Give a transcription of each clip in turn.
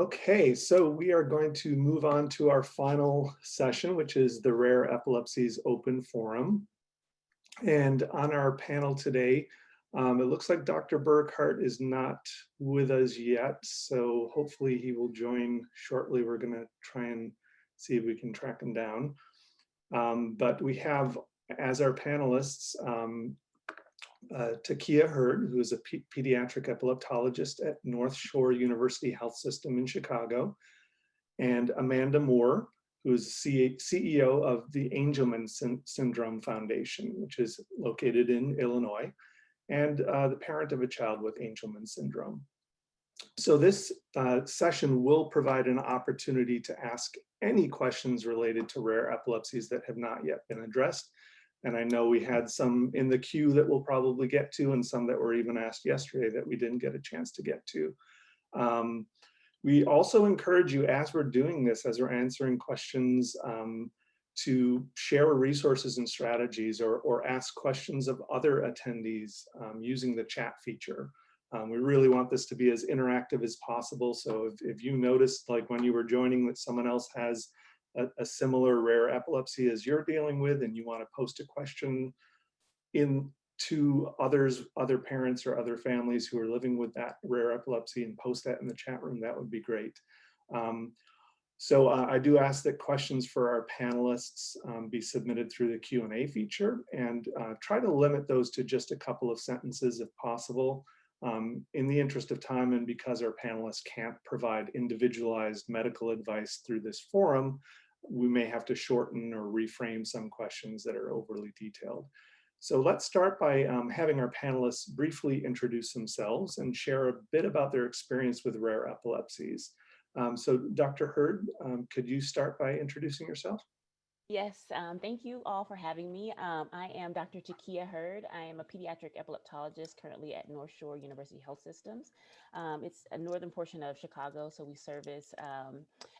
Okay, so we are going to move on to our final session, which is the Rare Epilepsies Open Forum. And on our panel today, it looks like Dr. Burghardt is not with us yet, so hopefully he will join shortly. We're going to try and see if we can track him down. But we have as our panelists Takijah Hurd, who is a pediatric epileptologist at North Shore University Health System in Chicago, and Amanda Moore, who is CEO of the Angelman Syndrome Foundation, which is located in Illinois, and the parent of a child with Angelman syndrome. So this session will provide an opportunity to ask any questions related to rare epilepsies that have not yet been addressed. And I know we had some in the queue that we'll probably get to, and some that were even asked yesterday that we didn't get a chance to get to. We also encourage you, as we're doing this, as we're answering questions, to share resources and strategies, or ask questions of other attendees using the chat feature. We really want this to be as interactive as possible. So if you noticed, like when you were joining, that someone else has a similar rare epilepsy as you're dealing with, and you want to post a question to other parents or other families who are living with that rare epilepsy, and post that in the chat room, that would be great. So I do ask that questions for our panelists be submitted through the Q&A feature, and try to limit those to just a couple of sentences if possible. In the interest of time, and because our panelists can't provide individualized medical advice through this forum, we may have to shorten or reframe some questions that are overly detailed. So let's start by having our panelists briefly introduce themselves and share a bit about their experience with rare epilepsies. So Dr. Hurd, could you start by introducing yourself? Yes, thank you all for having me. I am Dr. Takijah Hurd. I am a pediatric epileptologist currently at North Shore University Health Systems. It's a northern portion of Chicago, so we service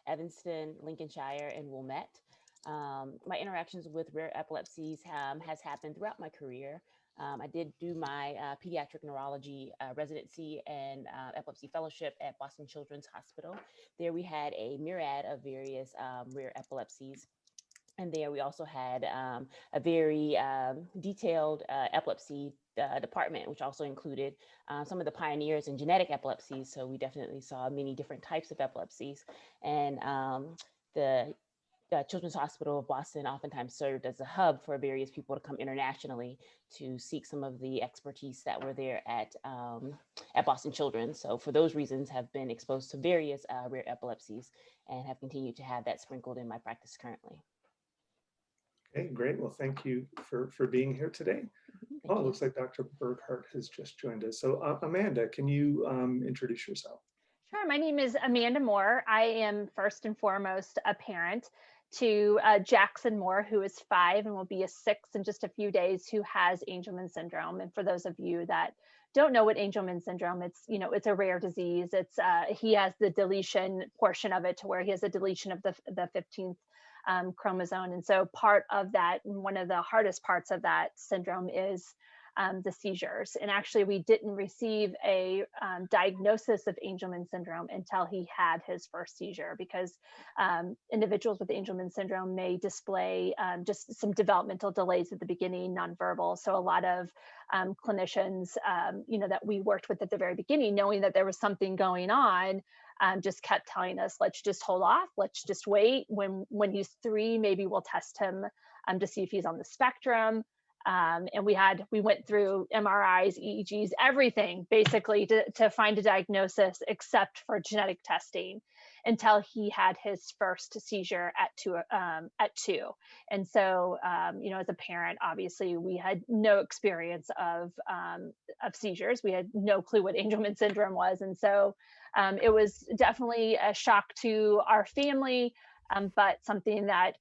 Evanston, Lincolnshire, and Wilmette. My interactions with rare epilepsies has happened throughout my career. I did do my pediatric neurology residency and epilepsy fellowship at Boston Children's Hospital. There we had a myriad of various rare epilepsies. And there we also had a very detailed epilepsy department, which also included some of the pioneers in genetic epilepsies. So we definitely saw many different types of epilepsies. And the Children's Hospital of Boston oftentimes served as a hub for various people to come internationally to seek some of the expertise that were there at Boston Children's. So for those reasons, have been exposed to various rare epilepsies, and have continued to have that sprinkled in my practice currently. Okay, great. Well, thank you for being here today. Oh, it looks like Dr. Burghardt has just joined us. So Amanda, can you introduce yourself? Sure. My name is Amanda Moore. I am first and foremost a parent to Jackson Moore, who is 5 and will be a 6 in just a few days, who has Angelman syndrome. And for those of you that don't know what Angelman syndrome, it's a rare disease. He has the deletion portion of it, to where he has a deletion of the 15th chromosome. And so part of that, one of the hardest parts of that syndrome is the seizures. And actually, we didn't receive a diagnosis of Angelman syndrome until he had his first seizure, because individuals with Angelman syndrome may display just some developmental delays at the beginning, nonverbal. So a lot of clinicians, that we worked with at the very beginning, knowing that there was something going on, just kept telling us, let's just hold off. Let's just wait. When he's 3, maybe we'll test him to see if he's on the spectrum. And we went through MRIs, EEGs, everything basically to find a diagnosis, except for genetic testing, until he had his first seizure at 2. And so, as a parent, obviously we had no experience of seizures. We had no clue what Angelman syndrome was. And so it was definitely a shock to our family, but something that,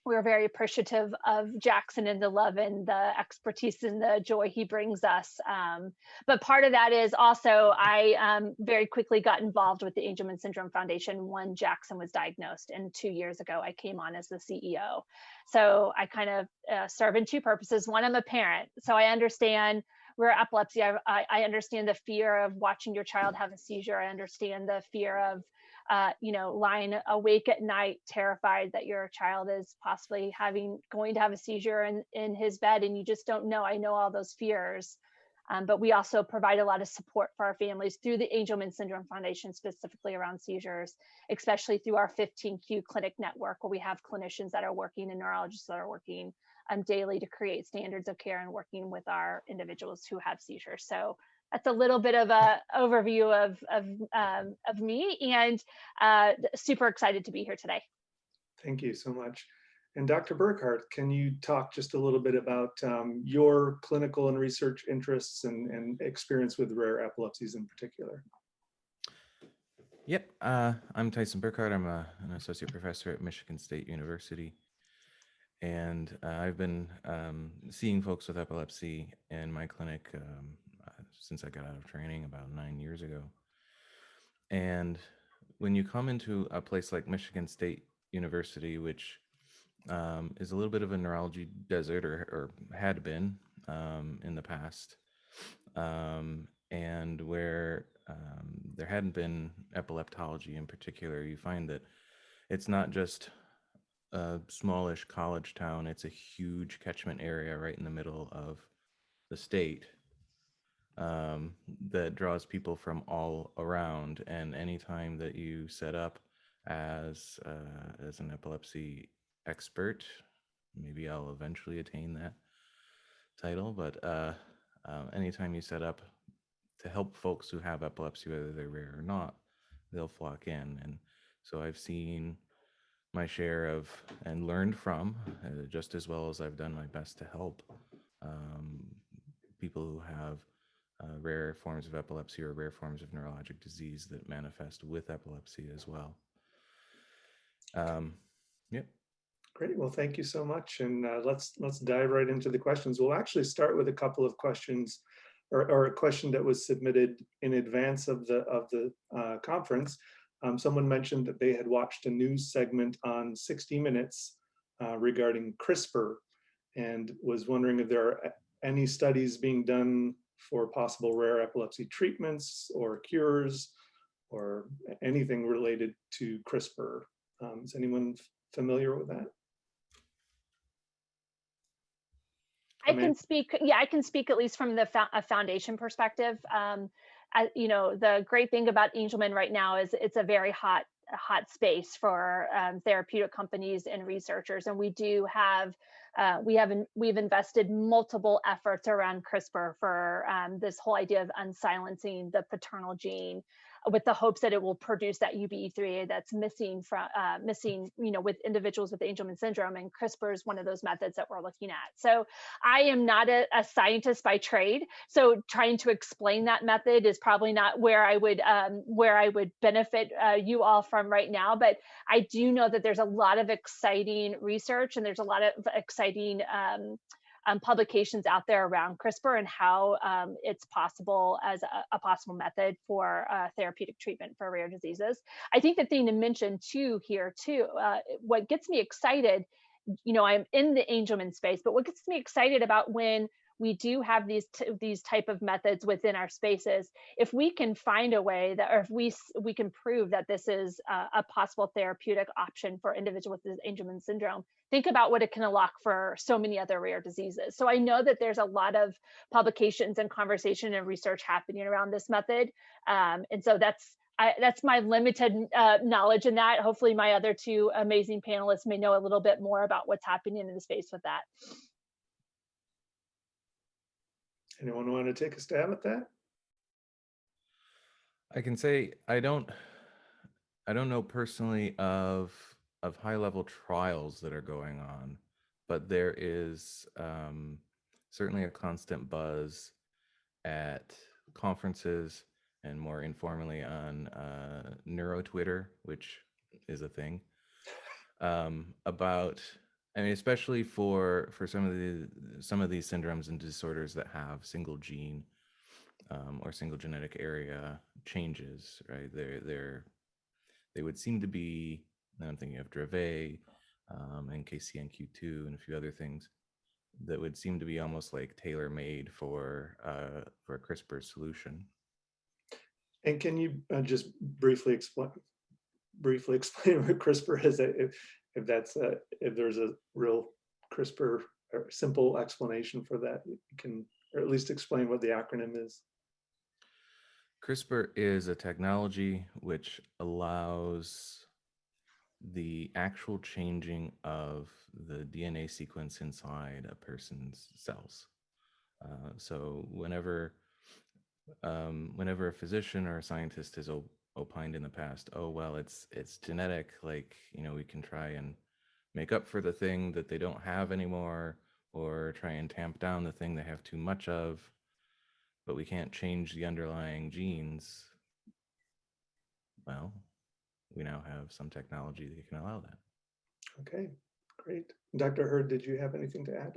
we're very appreciative of Jackson and the love and the expertise and the joy he brings us. But part of that is also, I very quickly got involved with the Angelman Syndrome Foundation when Jackson was diagnosed. And 2 years ago, I came on as the CEO. So I kind of serve in 2 purposes. One, I'm a parent, so I understand rare epilepsy, I understand the fear of watching your child have a seizure. I understand the fear of, lying awake at night, terrified that your child is possibly going to have a seizure in his bed, and you just don't know. I know all those fears. But we also provide a lot of support for our families through the Angelman Syndrome Foundation, specifically around seizures, especially through our 15Q clinic network, where we have clinicians that are working and neurologists that are working daily to create standards of care and working with our individuals who have seizures. So that's a little bit of a overview of me, and super excited to be here today. Thank you so much. And Dr. Burghardt, can you talk just a little bit about your clinical and research interests and experience with rare epilepsies in particular? Yep, I'm Tyson Burghardt. I'm an associate professor at Michigan State University. And I've been seeing folks with epilepsy in my clinic since I got out of training about 9 years ago. And when you come into a place like Michigan State University, which is a little bit of a neurology desert, or had been in the past, and where there hadn't been epileptology in particular, you find that it's not just a smallish college town, it's a huge catchment area right in the middle of the state that draws people from all around. And anytime that you set up as an epilepsy expert, maybe I'll eventually attain that title, but anytime you set up to help folks who have epilepsy, whether they're rare or not, they'll flock in. And so I've seen my share of and learned from, just as well as I've done my best to help people who have rare forms of epilepsy or rare forms of neurologic disease that manifest with epilepsy as well. Yep. Great. Well, thank you so much. And let's dive right into the questions. We'll actually start with a couple of questions, or a question that was submitted in advance of the conference. Someone mentioned that they had watched a news segment on 60 Minutes regarding CRISPR, and was wondering if there are any studies being done for possible rare epilepsy treatments or cures or anything related to CRISPR. Is anyone familiar with that? I can speak. Yeah, I can speak at least from the foundation perspective. The great thing about Angelman right now is it's a very hot space for therapeutic companies and researchers, and we've invested multiple efforts around CRISPR for this whole idea of unsilencing the paternal gene, with the hopes that it will produce that UBE3A that's missing with individuals with Angelman syndrome. And CRISPR is one of those methods that we're looking at. So I am not a scientist by trade, so trying to explain that method is probably not where I would benefit you all from right now. But I do know that there's a lot of exciting research, and there's a lot of exciting publications out there around CRISPR and how it's possible as a possible method for therapeutic treatment for rare diseases. I think the thing to mention what gets me excited, I'm in the Angelman space, but what gets me excited about when we do have these type of methods within our spaces, if we can find a way that, or if we can prove that this is a possible therapeutic option for individuals with Angelman syndrome, think about what it can unlock for so many other rare diseases. So I know that there's a lot of publications and conversation and research happening around this method. And so that's my limited knowledge in that. Hopefully my other two amazing panelists may know a little bit more about what's happening in the space with that. Anyone want to take a stab at that? I can say I don't know personally of high-level trials that are going on, but there is certainly a constant buzz at conferences and more informally on Neuro Twitter, which is a thing, about, I mean, especially for some of these syndromes and disorders that have single gene or single genetic area changes, right? They would seem to be, I'm thinking of Dravet and KCNQ2 and a few other things, that would seem to be almost like tailor-made for a CRISPR solution. And can you just briefly explain what CRISPR is, if that's if there's a real CRISPR or simple explanation for that, you can, or at least explain what the acronym is. CRISPR is a technology which allows the actual changing of the DNA sequence inside a person's cells. So whenever a physician or a scientist has opined in the past, oh well, it's genetic, like, you know, we can try and make up for the thing that they don't have anymore, or try and tamp down the thing they have too much of, but we can't change the underlying genes. Well, we now have some technology that can allow that. Okay, great. Dr. Hurd, did you have anything to add?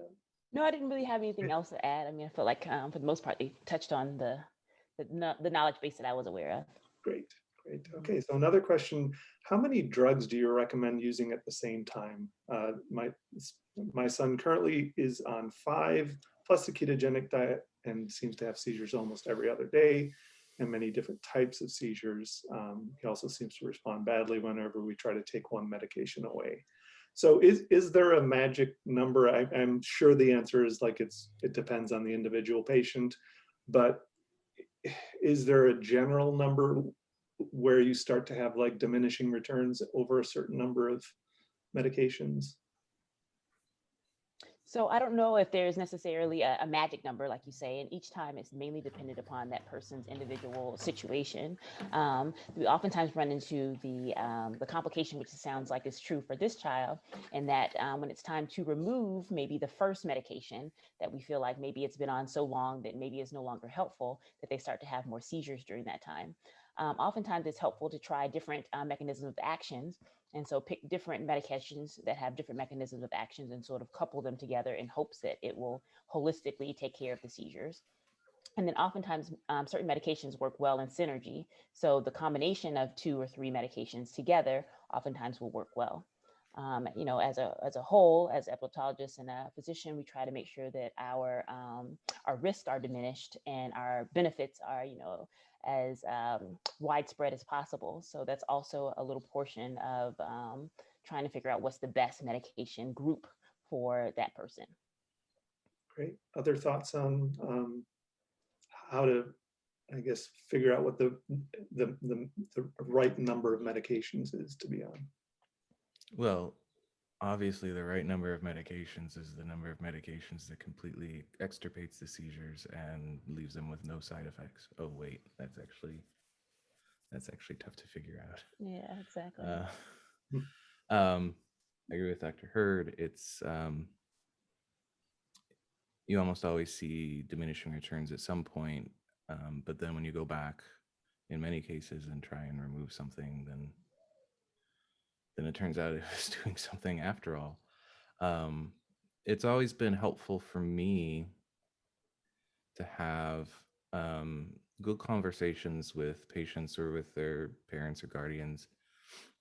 No, I didn't really have anything else to add. I mean, I feel like for the most part, they touched on the knowledge base that I was aware of. Great, great. Okay, so another question: how many drugs do you recommend using at the same time? My son currently is on 5 plus a ketogenic diet and seems to have seizures almost every other day, and many different types of seizures. He also seems to respond badly whenever we try to take one medication away. So is there a magic number? I'm sure the answer is like it depends on the individual patient, but is there a general number where you start to have like diminishing returns over a certain number of medications? So I don't know if there's necessarily a magic number, like you say, and each time it's mainly dependent upon that person's individual situation. We oftentimes run into the complication, which sounds like is true for this child, and that when it's time to remove maybe the first medication that we feel like maybe it's been on so long that maybe it's no longer helpful, that they start to have more seizures during that time. Oftentimes it's helpful to try different mechanisms of actions. And so pick different medications that have different mechanisms of actions and sort of couple them together in hopes that it will holistically take care of the seizures. And then oftentimes certain medications work well in synergy. So the combination of 2 or 3 medications together oftentimes will work well. You know, as a whole, as epileptologists and a physician, we try to make sure that our risks are diminished and our benefits are, you know, as widespread as possible. So that's also a little portion of trying to figure out what's the best medication group for that person. Great. Other thoughts on how to, I guess, figure out what the right number of medications is to be on? Well, obviously the right number of medications is the number of medications that completely extirpates the seizures and leaves them with no side effects. Oh wait, that's actually tough to figure out. Yeah, exactly. I agree with Dr. Hurd. It's you almost always see diminishing returns at some point, but then when you go back in many cases and try and remove something, then it turns out it was doing something after all. It's always been helpful for me to have good conversations with patients or with their parents or guardians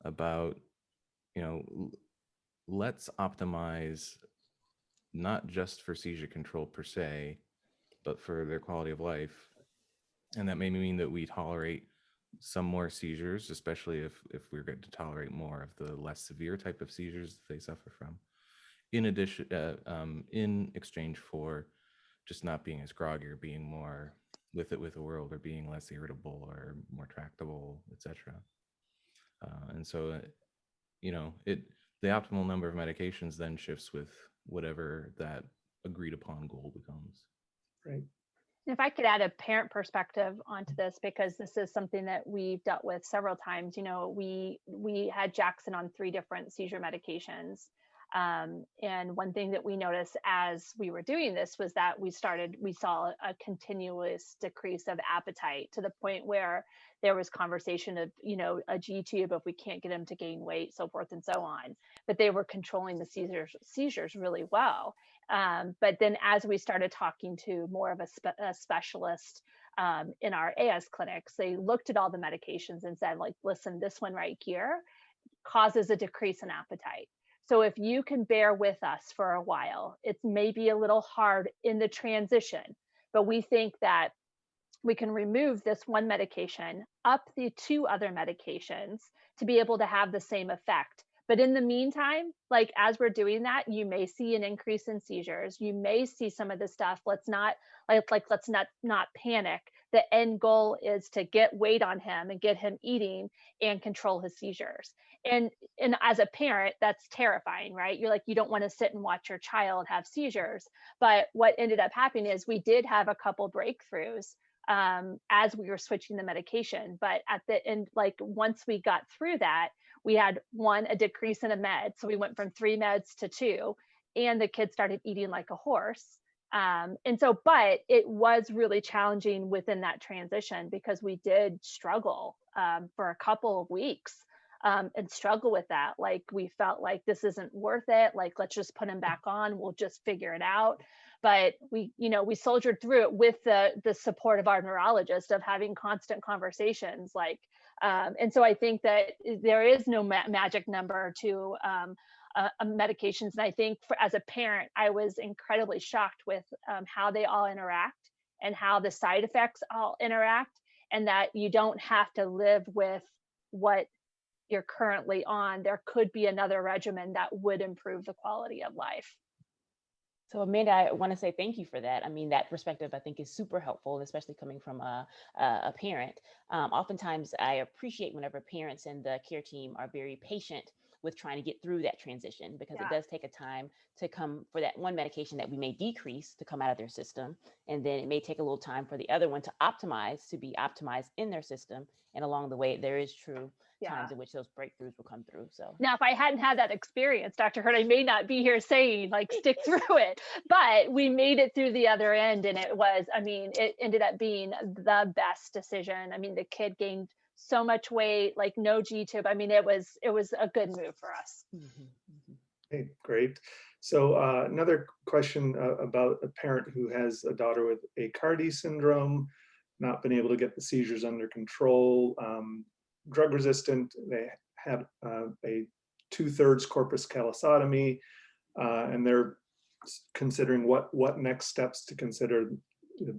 about, you know, let's optimize not just for seizure control per se, but for their quality of life. And that may mean that we tolerate some more seizures, especially if we're going to tolerate more of the less severe type of seizures that they suffer from. In addition, in exchange for just not being as groggy or being more with the world, or being less irritable or more tractable, etc. And so, you know, the optimal number of medications then shifts with whatever that agreed upon goal becomes. Right. If I could add a parent perspective onto this, because this is something that we've dealt with several times. You know, we had Jackson on 3 different seizure medications. And one thing that we noticed as we were doing this was that we saw a continuous decrease of appetite, to the point where there was conversation of, you know, a G tube if we can't get him to gain weight, so forth and so on. But they were controlling the seizures really well. But then as we started talking to more of a specialist in our AS clinics, they looked at all the medications and said, like, listen, this one right here causes a decrease in appetite. So if you can bear with us for a while, it's maybe a little hard in the transition, but we think that we can remove this one medication, up the two other medications to be able to have the same effect. But in the meantime, like as we're doing that, you may see an increase in seizures. You may see some of the stuff. Let's not let's not panic. The end goal is to get weight on him and get him eating and control his seizures. And as a parent, that's terrifying, right? You're like, you don't want to sit and watch your child have seizures. But what ended up happening is we did have a couple breakthroughs as we were switching the medication. But at the end, like once we got through that, we had a decrease in a med. So we went from 3 meds to 2, and the kid started eating like a horse. But it was really challenging within that transition because we did struggle for a couple of weeks and struggle with that. Like we felt like this isn't worth it. Like, let's just put him back on. We'll just figure it out. But we soldiered through it with the support of our neurologist, of having constant conversations. And so I think that there is no magic number to medications. And I think as a parent, I was incredibly shocked with how they all interact and how the side effects all interact, and that you don't have to live with what you're currently on. There could be another regimen that would improve the quality of life. So Amanda, I want to say thank you for that. I mean, that perspective I think is super helpful, especially coming from a parent. Oftentimes I appreciate whenever parents and the care team are very patient with trying to get through that transition, because it does take a time to come for that one medication that we may decrease to come out of their system. And then it may take a little time for the other one to be optimized in their system. And along the way, there is true times in which those breakthroughs will come through. So now, if I hadn't had that experience, Dr. Hurd, I may not be here saying like stick through it, but we made it through the other end. And it ended up being the best decision. I mean, the kid gained so much weight, like no G-tube. I mean, it was a good move for us. Okay, great. So another question about a parent who has a daughter with Aicardi syndrome, not been able to get the seizures under control, drug resistant. They had a 2/3 corpus callosotomy, and they're considering what next steps to consider: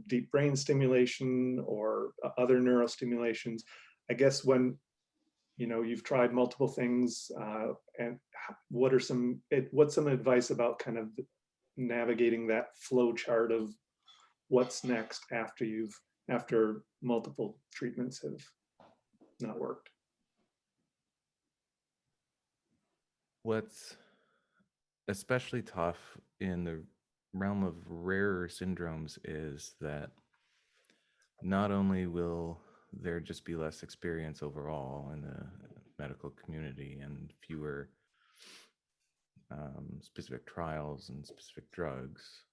deep brain stimulation or other neurostimulations. I guess when you've tried multiple things, and what's some advice about kind of navigating that flow chart of what's next after multiple treatments have not worked? What's especially tough in the realm of rarer syndromes is that not only will there just be less experience overall in the medical community and fewer specific trials and specific drugs,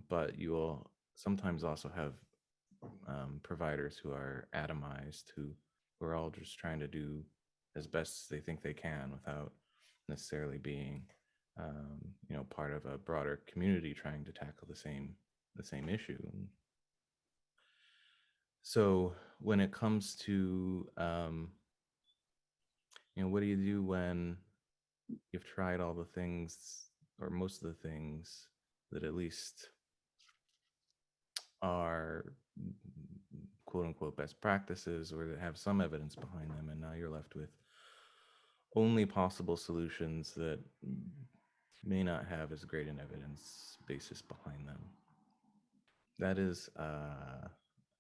but you will sometimes also have providers who are atomized, who are all just trying to do as best as they think they can without necessarily being part of a broader community trying to tackle the same issue. So when it comes to what do you do when you've tried all the things, or most of the things that at least are quote unquote best practices, or that have some evidence behind them, and now you're left with only possible solutions that may not have as great an evidence basis behind them? That is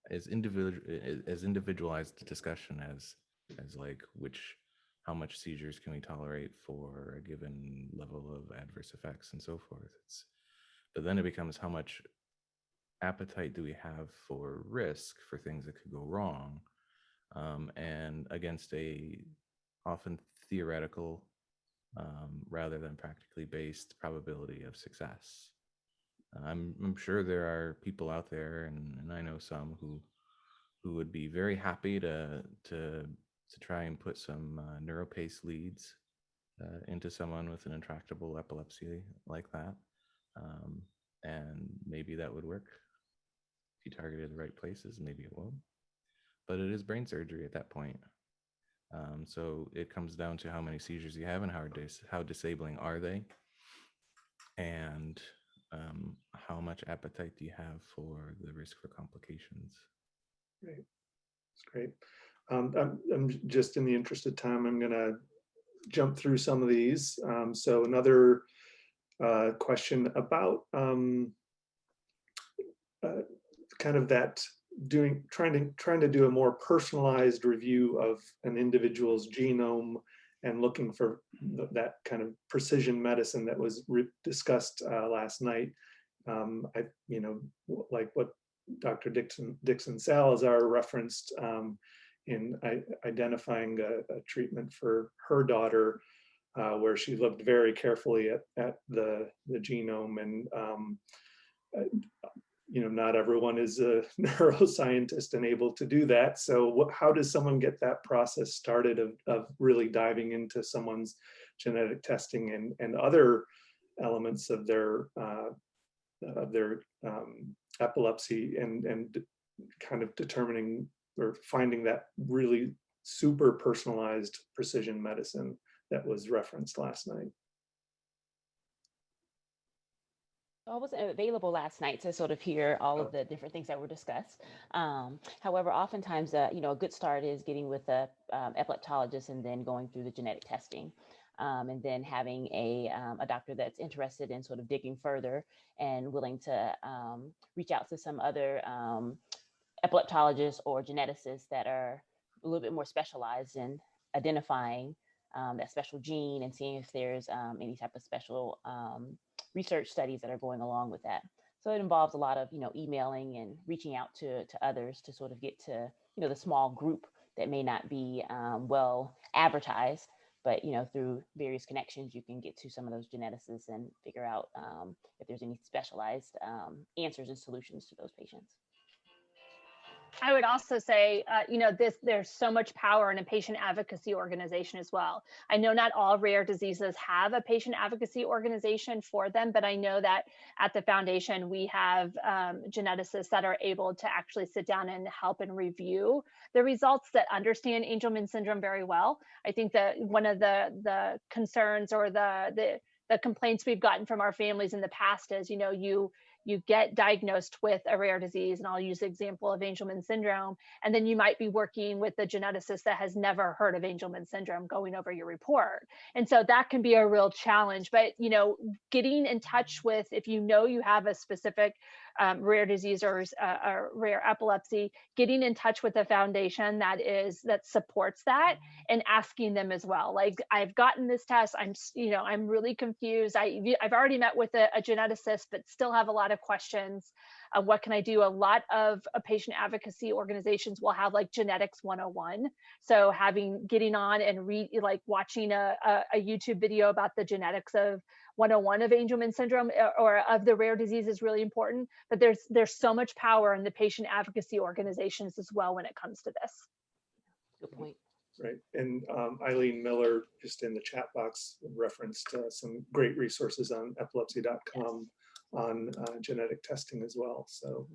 as individualized a discussion as like how much seizures can we tolerate for a given level of adverse effects and so forth. But then it becomes, how much appetite do we have for risk, for things that could go wrong, and against a often theoretical rather than practically based probability of success. I'm sure there are people out there, and I know some who would be very happy to try and put some neuropace leads into someone with an intractable epilepsy like that, and maybe that would work if you targeted the right places. Maybe it won't, but it is brain surgery at that point. So it comes down to how many seizures you have and how disabling are they, and how much appetite do you have for the risk for complications. Great, that's great. I'm just, in the interest of time, I'm going to jump through some of these. So another question about kind of that trying to do a more personalized review of an individual's genome and looking for that kind of precision medicine that was discussed last night. Like what Dr. Dixon Salazar referenced in identifying a treatment for her daughter, where she looked very carefully at the genome, and not everyone is a neuroscientist and able to do that. So how does someone get that process started of really diving into someone's genetic testing and other elements of their epilepsy and kind of determining or finding that really super personalized precision medicine that was referenced last night? I wasn't available last night to sort of hear all of the different things that were discussed. However, oftentimes, a good start is getting with a epileptologist and then going through the genetic testing. And then having a doctor that's interested in sort of digging further and willing to reach out to some other epileptologists or geneticists that are a little bit more specialized in identifying that special gene and seeing if there's any type of special research studies that are going along with that. So it involves a lot of, emailing and reaching out to others to sort of get to, the small group that may not be well advertised, but, through various connections, you can get to some of those geneticists and figure out if there's any specialized answers and solutions to those patients. I would also say, there's so much power in a patient advocacy organization as well. I know not all rare diseases have a patient advocacy organization for them, but I know that at the foundation, we have geneticists that are able to actually sit down and help and review the results, that understand Angelman syndrome very well. I think that one of the concerns or the complaints we've gotten from our families in the past is, you get diagnosed with a rare disease, and I'll use the example of Angelman syndrome, and then you might be working with a geneticist that has never heard of Angelman syndrome going over your report. And so that can be a real challenge. But, getting in touch with, if you have a specific rare disease or a rare epilepsy, getting in touch with a foundation that supports that and asking them as well. Like, I've gotten this test, I'm really confused. I've already met with a geneticist, but still have a lot of questions. What can I do? A lot of patient advocacy organizations will have like genetics 101. So getting on and watching a YouTube video about the genetics of 101 of Angelman syndrome or of the rare disease is really important. But there's so much power in the patient advocacy organizations as well when it comes to this. Good point. Right. And Eileen Miller, just in the chat box, referenced some great resources on epilepsy.com on genetic testing as well. So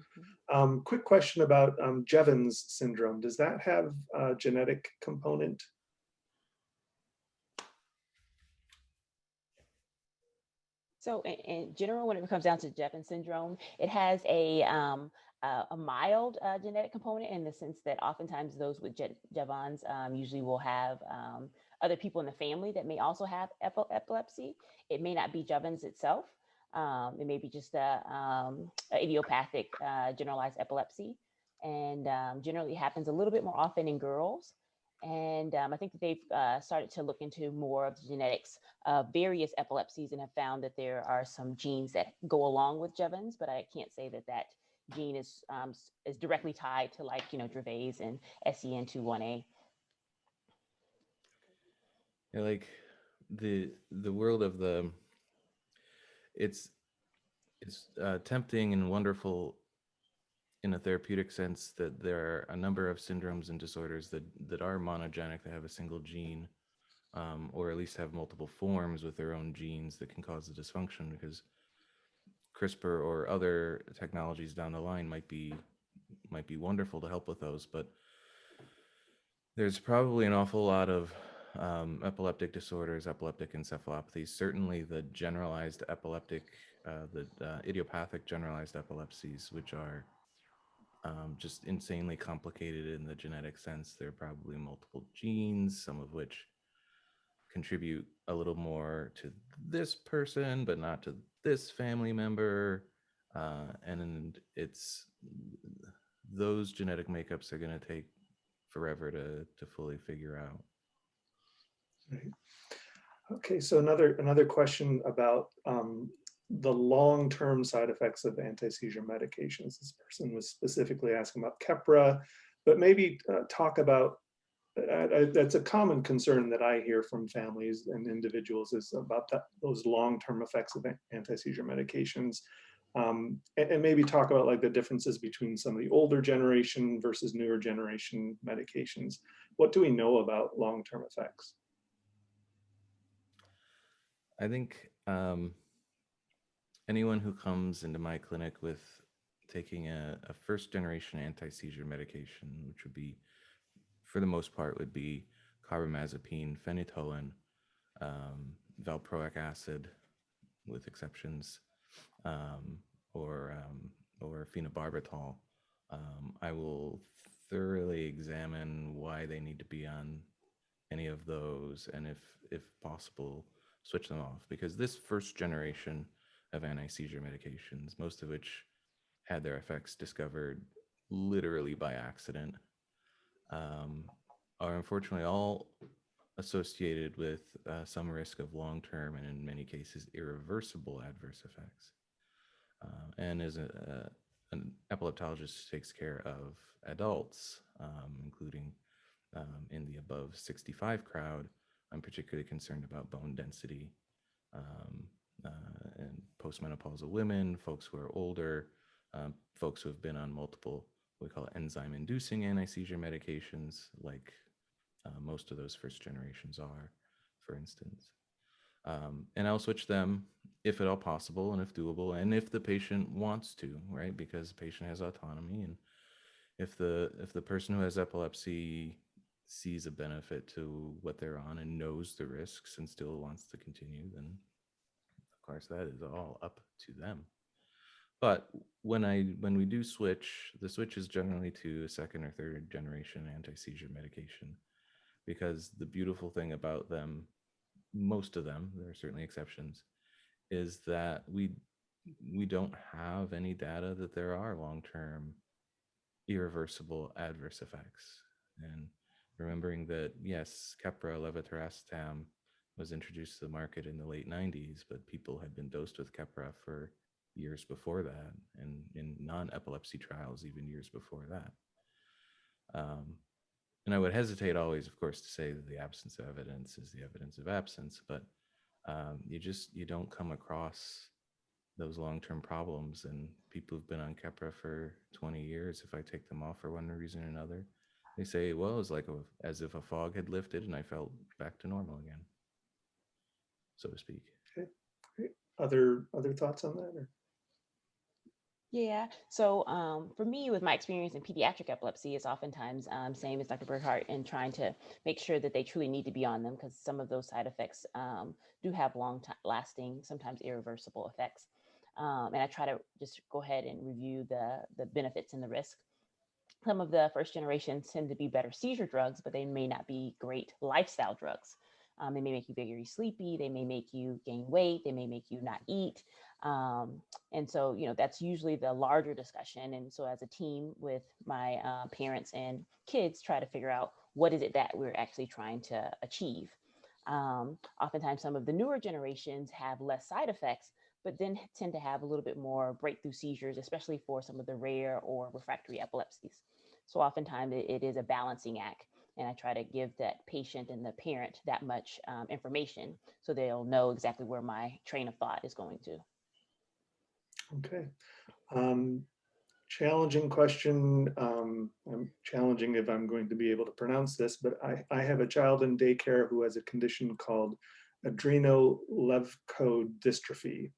quick question about Jevons syndrome. Does that have a genetic component? So in general, when it comes down to Jevons syndrome, it has a mild genetic component, in the sense that oftentimes those with Jevons usually will have other people in the family that may also have epilepsy. It may not be Jevons itself. It may be just a idiopathic generalized epilepsy, and generally happens a little bit more often in girls. And I think that they've started to look into more of the genetics of various epilepsies and have found that there are some genes that go along with Jevons, but I can't say that gene is directly tied to Dravet's and SCN21A. Yeah, like the world of it's tempting and wonderful in a therapeutic sense that there are a number of syndromes and disorders that are monogenic, that have a single gene, or at least have multiple forms with their own genes that can cause the dysfunction, because CRISPR or other technologies down the line might be wonderful to help with those. But There's probably an awful lot of epileptic disorders, epileptic encephalopathies. Certainly the generalized epileptic, the idiopathic generalized epilepsies, which are just insanely complicated in the genetic sense. There are probably multiple genes, some of which contribute a little more to this person, but not to this family member. And it's those genetic makeups are going to take forever to fully figure out. Right. Okay, so another question about the long-term side effects of anti-seizure medications. This person was specifically asking about Keppra, but maybe talk about, that's a common concern that I hear from families and individuals, is about those long-term effects of anti-seizure medications. And maybe talk about like the differences between some of the older generation versus newer generation medications. What do we know about long-term effects? I think anyone who comes into my clinic with taking a first generation anti-seizure medication, which would be, for the most part, would be carbamazepine, phenytoin, valproic acid, with exceptions, um, or phenobarbital. I will thoroughly examine why they need to be on any of those, and if possible, switch them off, because this first generation of anti-seizure medications, most of which had their effects discovered literally by accident, are unfortunately all associated with some risk of long-term and in many cases irreversible adverse effects. And as an epileptologist who takes care of adults, including in the above 65 crowd, I'm particularly concerned about bone density and postmenopausal women, folks who are older, folks who have been on multiple, what we call enzyme-inducing anti-seizure medications, like most of those first generations are, for instance. And I'll switch them if at all possible and if doable, and if the patient wants to, right? Because the patient has autonomy, and if the person who has epilepsy sees a benefit to what they're on and knows the risks and still wants to continue, then of course that is all up to them. But when we do switch, the switch is generally to a second or third generation anti-seizure medication, because the beautiful thing about them, most of them, there are certainly exceptions, is that we don't have any data that there are long-term irreversible adverse effects. And remembering that, yes, Keppra, levetiracetam was introduced to the market in the late 90s, but people had been dosed with Keppra for years before that, and in non-epilepsy trials even years before that. And I would hesitate always, of course, to say that the absence of evidence is the evidence of absence, but you don't come across those long-term problems. And people who've been on Keppra for 20 years, if I take them off for one reason or another, they say, well, it was like as if a fog had lifted and I felt back to normal again, so to speak. Okay, great. Other thoughts on that? Or? Yeah. So for me, with my experience in pediatric epilepsy, it's oftentimes same as Dr. Burghardt, and trying to make sure that they truly need to be on them, because some of those side effects do have lasting, sometimes irreversible effects. And I try to just go ahead and review the benefits and the risk. Some of the first generations tend to be better seizure drugs, but they may not be great lifestyle drugs. They may make you very sleepy. They may make you gain weight. They may make you not eat. And so, that's usually the larger discussion. And so as a team with my parents and kids, try to figure out what is it that we're actually trying to achieve. Oftentimes, some of the newer generations have less side effects, but then tend to have a little bit more breakthrough seizures, especially for some of the rare or refractory epilepsies. So oftentimes it is a balancing act. And I try to give that patient and the parent that much information so they'll know exactly where my train of thought is going to. Okay. Challenging question. I'm challenging if I'm going to be able to pronounce this, but I have a child in daycare who has a condition called adrenoleukodystrophy.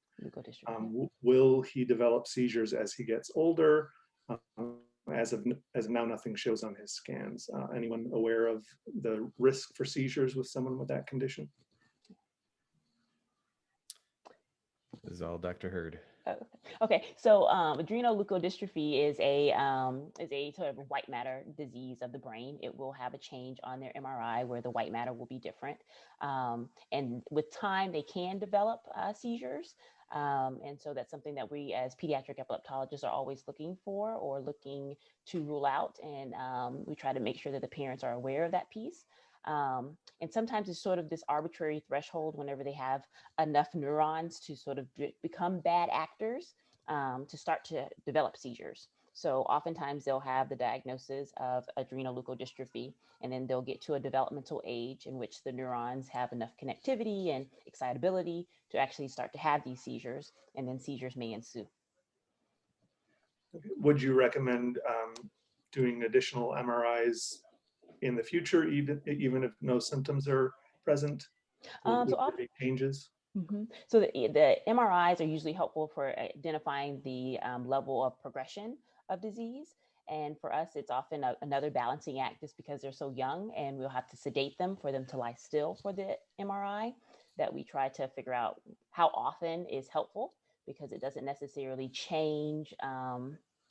Will he develop seizures as he gets older? As of now, nothing shows on his scans. Anyone aware of the risk for seizures with someone with that condition? This is all Dr. Hurd. Okay, so adrenoleukodystrophy is a sort of white matter disease of the brain. It will have a change on their MRI where the white matter will be different, and with time they can develop seizures. And so that's something that we as pediatric epileptologists are always looking for or looking to rule out, and we try to make sure that the parents are aware of that piece. And sometimes it's sort of this arbitrary threshold whenever they have enough neurons to sort of become bad actors to start to develop seizures. So oftentimes they'll have the diagnosis of adrenoleukodystrophy, and then they'll get to a developmental age in which the neurons have enough connectivity and excitability to actually start to have these seizures, and then seizures may ensue. Would you recommend doing additional MRIs in the future, even if no symptoms are present? Would there be changes? So the MRIs are usually helpful for identifying the level of progression of disease. And for us, it's often another balancing act just because they're so young and we'll have to sedate them for them to lie still for the MRI, that we try to figure out how often is helpful, because it doesn't necessarily change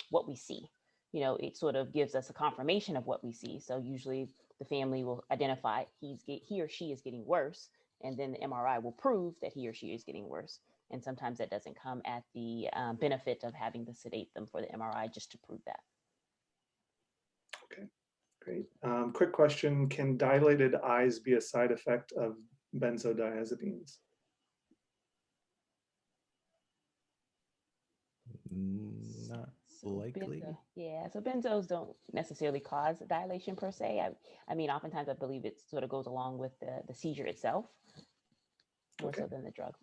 what we see. You know, it sort of gives us a confirmation of what we see. So usually the family will identify he or she is getting worse, and then the MRI will prove that he or she is getting worse. And sometimes that doesn't come at the benefit of having to sedate them for the MRI just to prove that. Okay, great. Quick question, can dilated eyes be a side effect of benzodiazepines? Not likely. So benzos don't necessarily cause dilation per se. I mean, oftentimes I believe it sort of goes along with the seizure itself, more so than the drug.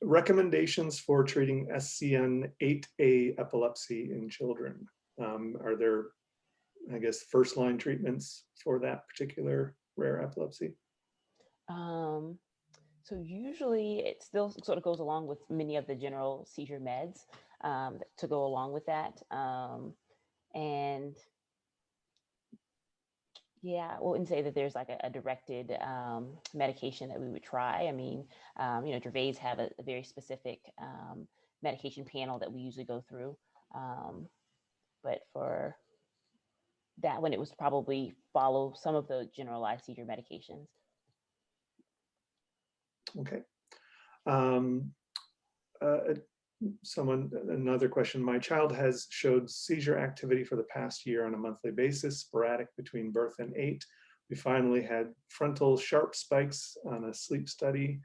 Recommendations for treating SCN8A epilepsy in children. Are there, I guess, first-line treatments for that particular rare epilepsy? So usually it still sort of goes along with many of the general seizure meds to go along with that. And yeah, I wouldn't say that there's like a directed medication that we would try. I mean, Dravet's have a very specific medication panel that we usually go through. But for that one, it was probably follow some of the generalized seizure medications. Okay. Another question. My child has showed seizure activity for the past year on a monthly basis, sporadic between birth and 8. We finally had frontal sharp spikes on a sleep study,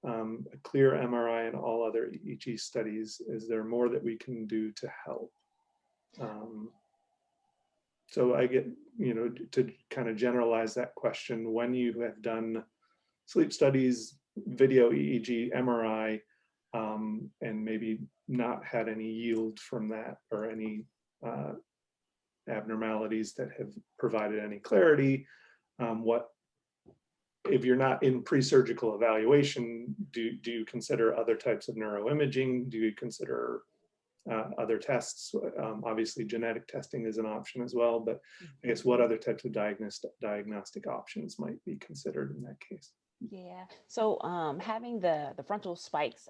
a clear MRI, and all other EEG studies. Is there more that we can do to help? So I get, to kind of generalize that question, when you have done sleep studies, video EEG, MRI, and maybe not had any yield from that or any abnormalities that have provided any clarity, if you're not in pre-surgical evaluation, do you consider other types of neuroimaging? Do you consider other tests? Obviously genetic testing is an option as well, but I guess what other types of diagnostic options might be considered in that case? Yeah, so having the frontal spikes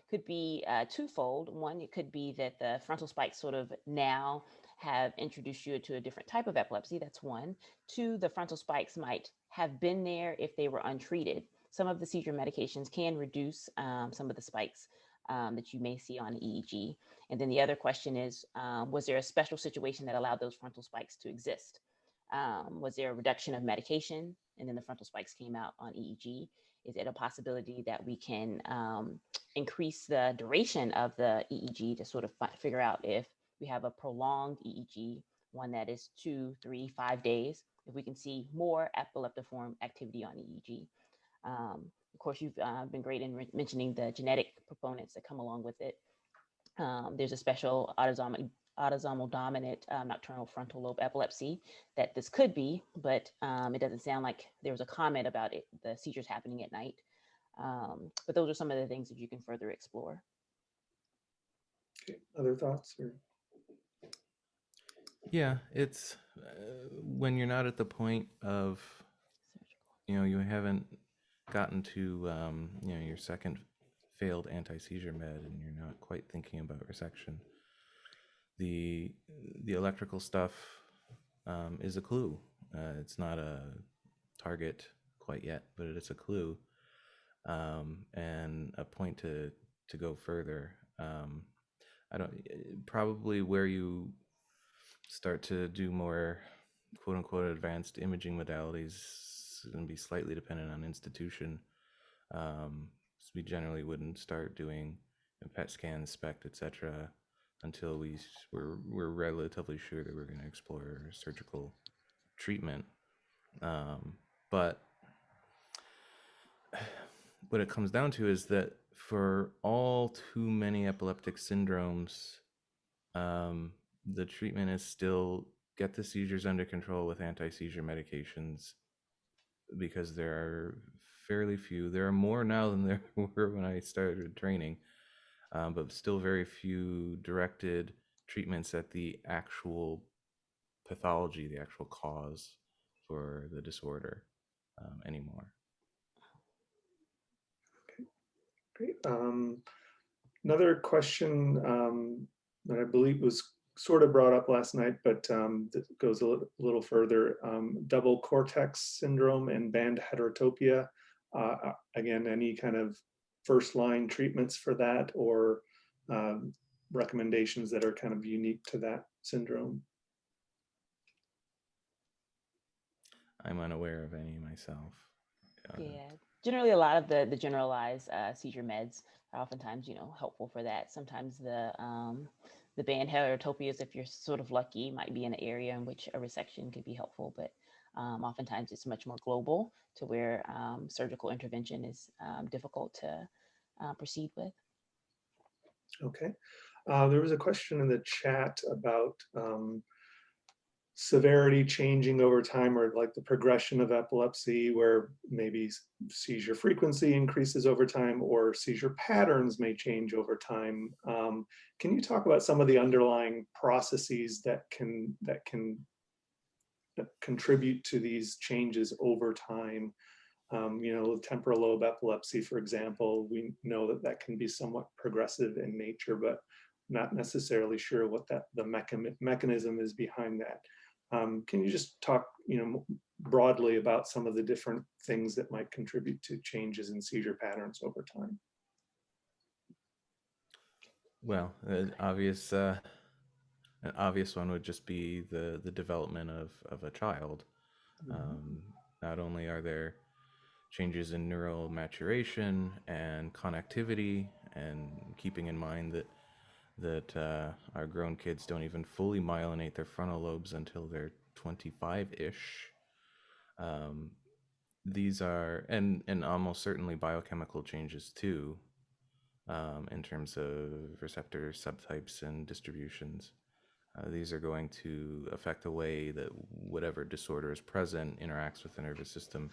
could be twofold. One, it could be that the frontal spikes sort of now have introduced you to a different type of epilepsy. That's one. Two, the frontal spikes might have been there if they were untreated. Some of the seizure medications can reduce some of the spikes that you may see on EEG. And then the other question is, was there a special situation that allowed those frontal spikes to exist? Was there a reduction of medication and then the frontal spikes came out on EEG? Is it a possibility that we can increase the duration of the EEG to sort of figure out if we have a prolonged EEG, one that is 2, 3, 5 days, if we can see more epileptiform activity on EEG? Of course, you've been great in mentioning the genetic components that come along with it. There's a special autosomal dominant nocturnal frontal lobe epilepsy that this could be, but it doesn't sound like there was a comment about it, the seizures happening at night. But those are some of the things that you can further explore. Okay. Other thoughts? Or Yeah, it's when you're not at the point of, you haven't gotten to, your second failed anti-seizure med and you're not quite thinking about resection. The electrical stuff is a clue. It's not a target quite yet, but it's a clue, and a point to go further. I don't probably where you start to do more quote unquote advanced imaging modalities is going to be slightly dependent on institution. So we generally wouldn't start doing PET scans, SPECT, etc., until we're relatively sure that we're going to explore surgical treatment. But what it comes down to is that for all too many epileptic syndromes, the treatment is still get the seizures under control with anti-seizure medications, because there are fairly few. There are more now than there were when I started training, but still very few directed treatments at the actual pathology, the actual cause for the disorder anymore. okay, great. Another question that I believe was sort of brought up last night, but that goes a little further. Double cortex syndrome and band heterotopia. Again, any kind of first line treatments for that, or recommendations that are kind of unique to that syndrome? I'm unaware of any myself. Yeah, generally a lot of the generalized seizure meds are oftentimes, helpful for that. Sometimes the band heterotopias, if you're sort of lucky, might be in an area in which a resection could be helpful, but oftentimes it's much more global to where surgical intervention is difficult to proceed with. Okay. There was a question in the chat about severity changing over time, or like the progression of epilepsy, where maybe seizure frequency increases over time or seizure patterns may change over time. Can you talk about some of the underlying processes that can contribute to these changes over time? Temporal lobe epilepsy, for example, we know that can be somewhat progressive in nature, but not necessarily sure what the mechanism is behind that. Can you just talk, broadly about some of the different things that might contribute to changes in seizure patterns over time? Well, an obvious one would just be the development of a child. Not only are there changes in neural maturation and connectivity, and keeping in mind that our grown kids don't even fully myelinate their frontal lobes until they're 25-ish. These are, and almost certainly biochemical changes too, in terms of receptor subtypes and distributions. These are going to affect the way that whatever disorder is present interacts with the nervous system,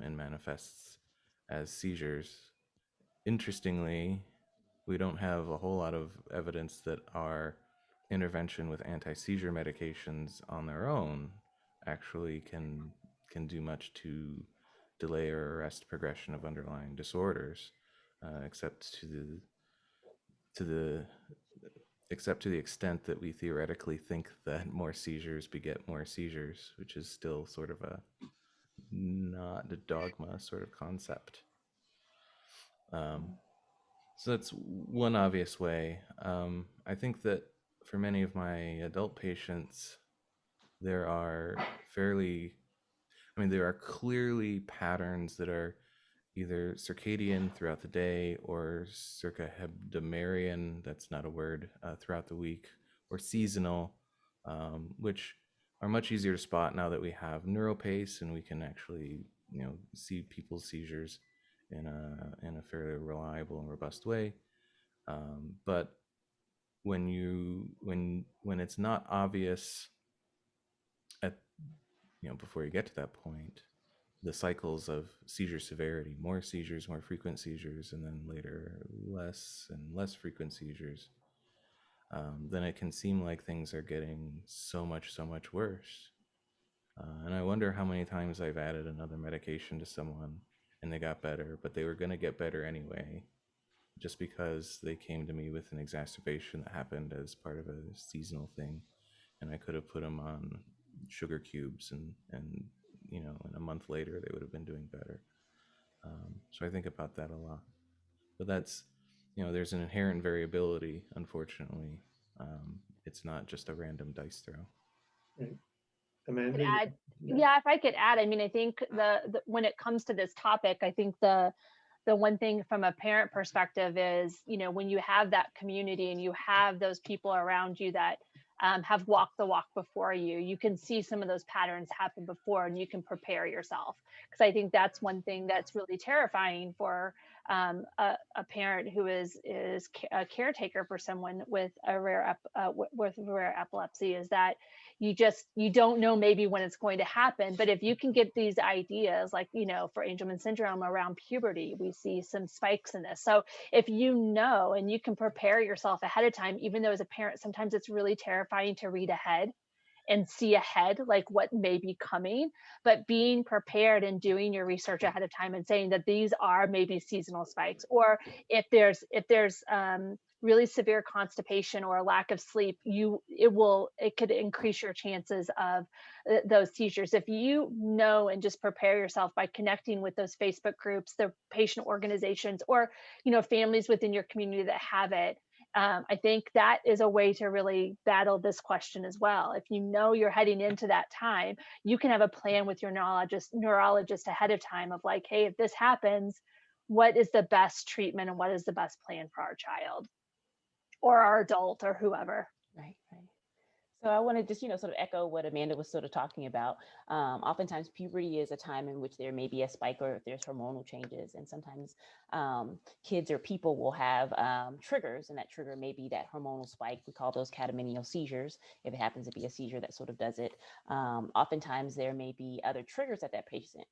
and manifests as seizures. Interestingly, we don't have a whole lot of evidence that our intervention with anti-seizure medications on their own actually can do much to delay or arrest progression of underlying disorders, except to the extent that we theoretically think that more seizures beget more seizures, which is still sort of a not a dogma sort of concept. So that's one obvious way. I think that for many of my adult patients, there are there are clearly patterns that are either circadian throughout the day or circahebdomerian, that's not a word, throughout the week, or seasonal, which are much easier to spot now that we have NeuroPace and we can actually see people's seizures in a fairly reliable and robust way. But when it's not obvious at before you get to that point, the cycles of seizure severity, more seizures, more frequent seizures, and then later less and less frequent seizures, then it can seem like things are getting so much worse. And I wonder how many times I've added another medication to someone and they got better, but they were going to get better anyway, just because they came to me with an exacerbation that happened as part of a seasonal thing. And I could have put them on sugar cubes, and in a month later, they would have been doing better. So I think about that a lot. But that's, there's an inherent variability, unfortunately. It's not just a random dice throw. Right. Could Amanda? add, yeah, if I could add, I mean, I think the when it comes to this topic, I think the one thing from a parent perspective is, when you have that community and you have those people around you that have walked the walk before you, you can see some of those patterns happen before and you can prepare yourself. Because I think that's one thing that's really terrifying for a parent who is a caretaker for someone with a rare epilepsy, is that you don't know maybe when it's going to happen. But if you can get these ideas, like, for Angelman syndrome around puberty, we see some spikes in this. So if you know, and you can prepare yourself ahead of time, even though as a parent, sometimes it's really terrifying to read ahead and see ahead, like what may be coming, but being prepared and doing your research ahead of time and saying that these are maybe seasonal spikes, or if there's really severe constipation or a lack of sleep, it could increase your chances of those seizures. If you know, and just prepare yourself by connecting with those Facebook groups, the patient organizations, or families within your community that have it. I think that is a way to really battle this question as well. If you know you're heading into that time, you can have a plan with your neurologist ahead of time of like, hey, if this happens, what is the best treatment and what is the best plan for our child or our adult or whoever. Right. So I want to just, sort of echo what Amanda was sort of talking about. Oftentimes puberty is a time in which there may be a spike or if there's hormonal changes. And sometimes kids or people will have triggers, and that trigger may be that hormonal spike. We call those catamenial seizures, if it happens to be a seizure that sort of does it. Oftentimes there may be other triggers that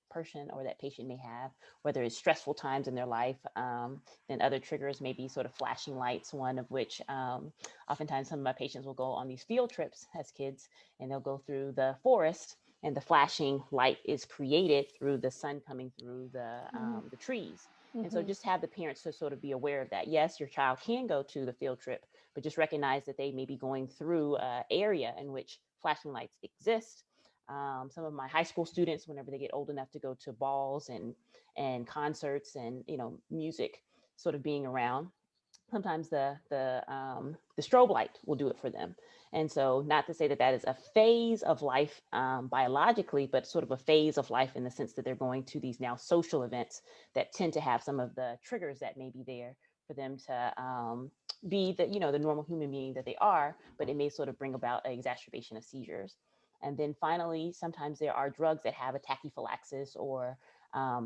person or that patient may have, whether it's stressful times in their life. Then other triggers may be sort of flashing lights, one of which oftentimes some of my patients will go on these field trips as kids, and they'll go through the forest, and the flashing light is created through the sun coming through the trees. Mm-hmm. And so just have the parents to sort of be aware of that. Yes, your child can go to the field trip, but just recognize that they may be going through an area in which flashing lights exist. Some of my high school students, whenever they get old enough to go to balls and concerts and music sort of being around, sometimes the strobe light will do it for them. And so not to say that that is a phase of life biologically, but sort of a phase of life in the sense that they're going to these now social events that tend to have some of the triggers that may be there for them to be the normal human being that they are, but it may sort of bring about an exacerbation of seizures. And then finally, sometimes there are drugs that have a tachyphylaxis, or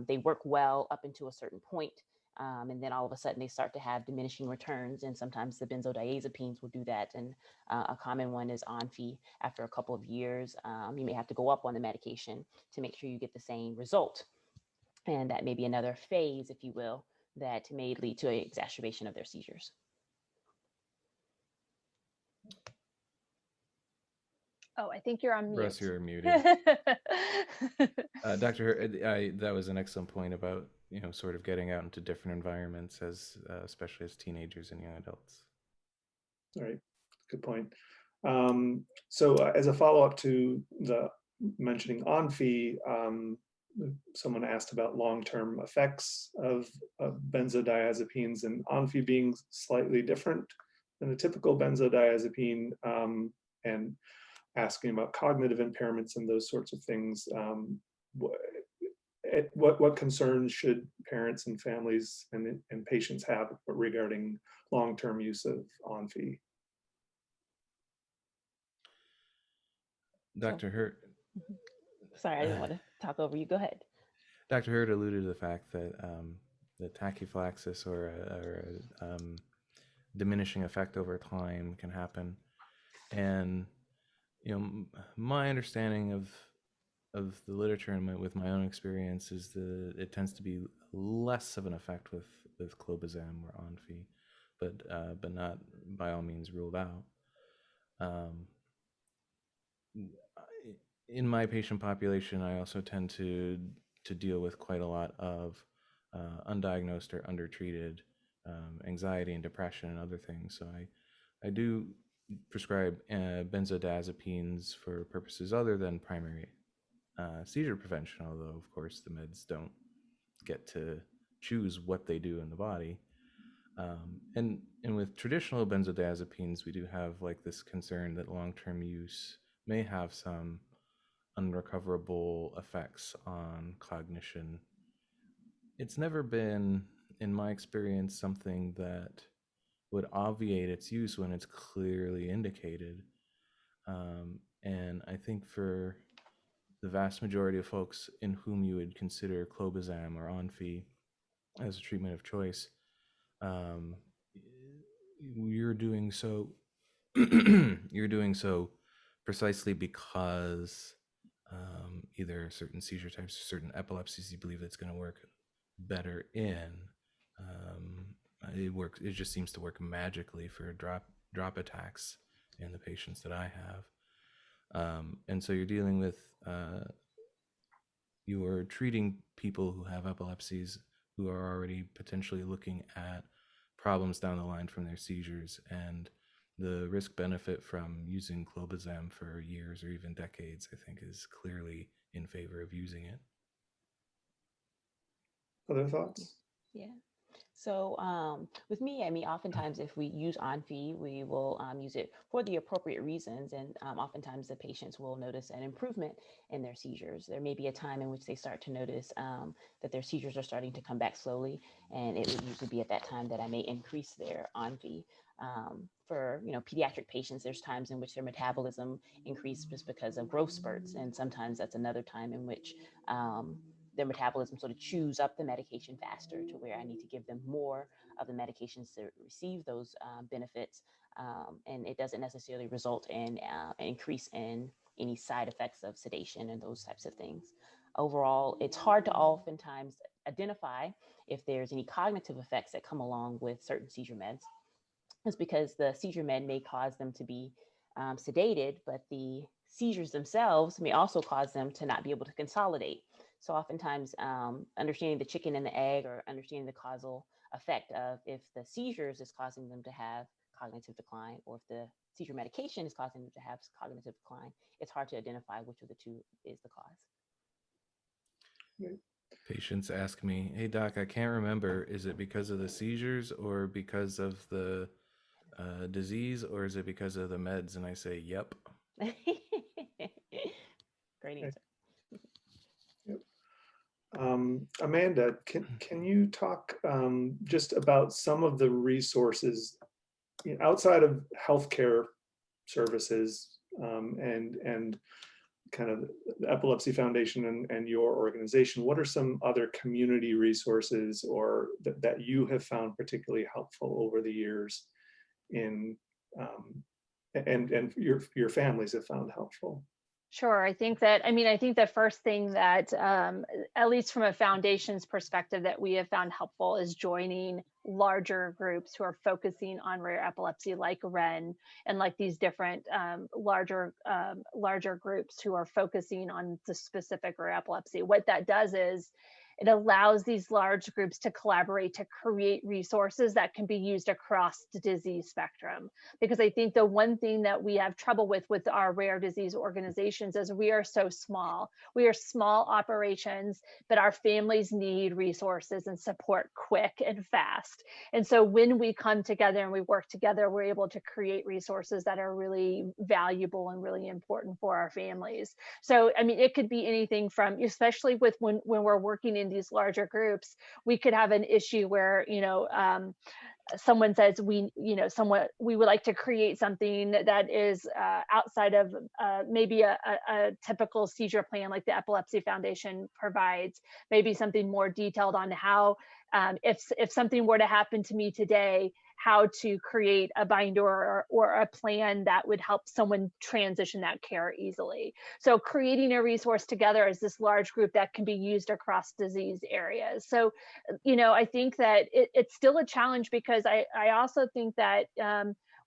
they work well up until a certain point. And then all of a sudden they start to have diminishing returns. And sometimes the benzodiazepines will do that. And a common one is Onfi. After a couple of years, you may have to go up on the medication to make sure you get the same result. And that may be another phase, if you will, that may lead to an exacerbation of their seizures. Oh, I think you're on mute. Russ, you're muted. Dr. Hurt, that was an excellent point about sort of getting out into different environments, especially as teenagers and young adults. All right, good point. So as a follow-up to the mentioning Onfi, someone asked about long-term effects of benzodiazepines, and Onfi being slightly different than a typical benzodiazepine, and asking about cognitive impairments and those sorts of things. What concerns should parents and families and patients have regarding long-term use of Onfi? Dr. Hurt. Sorry, I didn't want to talk over you. Go ahead. Dr. Hurt alluded to the fact that the tachyphylaxis or a diminishing effect over time can happen. And my understanding of the literature and with my own experience is that it tends to be less of an effect with clobazam or Onfi, but not by all means ruled out. In my patient population, I also tend to deal with quite a lot of undiagnosed or undertreated anxiety and depression and other things. So I do prescribe benzodiazepines for purposes other than primary seizure prevention, although of course the meds don't get to choose what they do in the body. And with traditional benzodiazepines, we do have like this concern that long-term use may have some unrecoverable effects on cognition. It's never been, in my experience, something that would obviate its use when it's clearly indicated. And I think for the vast majority of folks in whom you would consider clobazam or Onfi as a treatment of choice, you're doing so you're doing so precisely because either certain seizure types or certain epilepsies you believe it's going to work better in. It just seems to work magically for drop attacks in the patients that I have. And so you're dealing with you're treating people who have epilepsies who are already potentially looking at problems down the line from their seizures, and the risk benefit from using clobazam for years or even decades, I think, is clearly in favor of using it. Other thoughts? Yeah. So with me, I mean, oftentimes if we use Onfi, we will use it for the appropriate reasons. And oftentimes the patients will notice an improvement in their seizures. There may be a time in which they start to notice that their seizures are starting to come back slowly. And it would usually be at that time that I may increase their Onfi. For pediatric patients, there's times in which their metabolism increases just because of growth spurts. And sometimes that's another time in which their metabolism sort of chews up the medication faster to where I need to give them more of the medications to receive those benefits. And it doesn't necessarily result in an increase in any side effects of sedation and those types of things. Overall, it's hard to oftentimes identify if there's any cognitive effects that come along with certain seizure meds. It's because the seizure med may cause them to be sedated, but the seizures themselves may also cause them to not be able to consolidate. So oftentimes understanding the chicken and the egg, or understanding the causal effect of if the seizures is causing them to have cognitive decline, or if the seizure medication is causing them to have cognitive decline, it's hard to identify which of the two is the cause. Patients ask me, "Hey doc, I can't remember, is it because of the seizures or because of the disease, or is it because of the meds?" And I say, "Yep." Great answer. Yep. Amanda, can you talk just about some of the resources outside of healthcare services and kind of the Epilepsy Foundation and your organization? What are some other community resources or that you have found particularly helpful over the years in and your families have found helpful? Sure. I think the first thing that, at least from a foundation's perspective, that we have found helpful is joining larger groups who are focusing on rare epilepsy, like REN, and like these different larger groups who are focusing on the specific rare epilepsy. What that does is it allows these large groups to collaborate to create resources that can be used across the disease spectrum. Because I think the one thing that we have trouble with our rare disease organizations is we are so small. We are small operations, but our families need resources and support quick and fast. And so when we come together and we work together, we're able to create resources that are really valuable and really important for our families. So, I mean, it could be anything from, especially with when we're working in these larger groups, we could have an issue where, someone says we would like to create something that is outside of maybe a typical seizure plan like the Epilepsy Foundation provides, maybe something more detailed on how if something were to happen to me today, how to create a binder or a plan that would help someone transition that care easily. So creating a resource together as this large group that can be used across disease areas. So, I think that it's still a challenge, because I also think that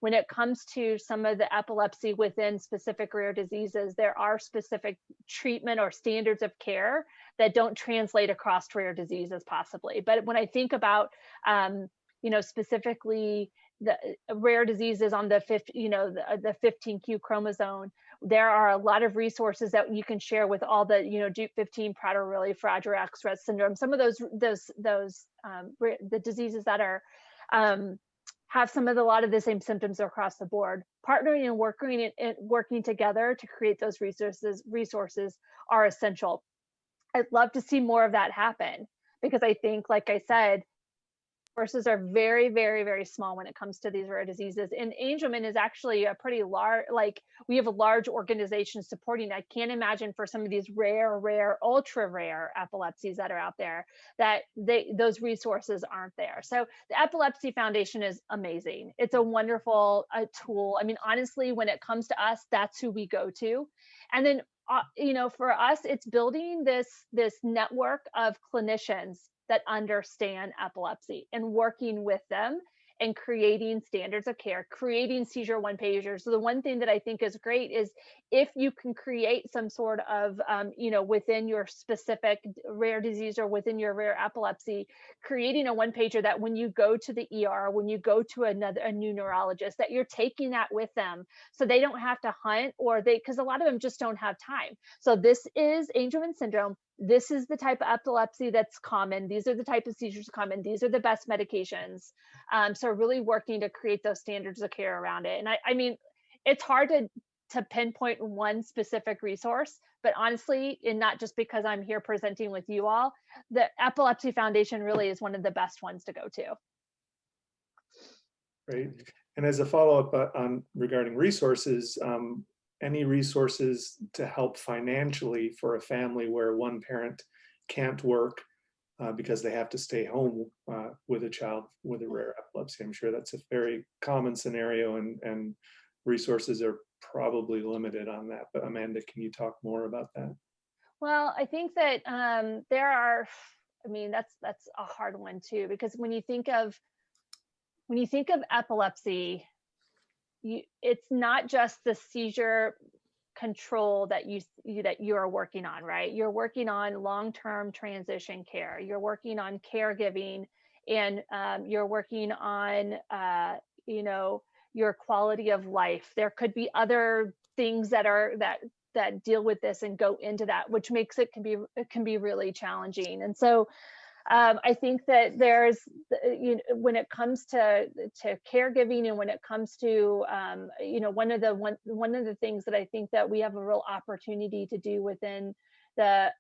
when it comes to some of the epilepsy within specific rare diseases, there are specific treatment or standards of care that don't translate across rare diseases possibly. But when I think about, specifically the rare diseases on the 15q chromosome, there are a lot of resources that you can share with all the, Duke 15, Prader-Willi, Fragile X, Rett syndrome, some of the diseases that are, have a lot of the same symptoms across the board. Partnering and working together to create those resources are essential. I'd love to see more of that happen, because I think, like I said, resources are very, very, very small when it comes to these rare diseases. And Angelman is actually a pretty large, we have a large organization supporting. I can't imagine for some of these rare, ultra rare epilepsies that are out there, that those resources aren't there. So the Epilepsy Foundation is amazing. It's a wonderful tool. I mean, honestly, when it comes to us, that's who we go to. And then, for us, it's building this network of clinicians that understand epilepsy and working with them and creating standards of care, creating seizure one pagers. So the one thing that I think is great is if you can create some sort of, within your specific rare disease or within your rare epilepsy, creating a one pager that when you go to the ER, when you go to a new neurologist, that you're taking that with them, so they don't have to hunt, because a lot of them just don't have time. So this is Angelman syndrome. This is the type of epilepsy that's common. These are the type of seizures common. These are the best medications. So really working to create those standards of care around it. And I mean, it's hard to pinpoint one specific resource, but honestly, and not just because I'm here presenting with you all, the Epilepsy Foundation really is one of the best ones to go to. Great. And as a follow-up regarding resources, any resources to help financially for a family where one parent can't work because they have to stay home with a child with a rare epilepsy? I'm sure that's a very common scenario, and resources are probably limited on that. But Amanda, can you talk more about that? Well, I think that that's a hard one too, because when you think of epilepsy, it's not just the seizure control that you are working on, right? You're working on long-term transition care. You're working on caregiving, and you're working on your quality of life. There could be other things that deal with this and go into that, which makes it can be really challenging. And so I think that there's, when it comes to caregiving, and when it comes to, one of the things that I think that we have a real opportunity to do within the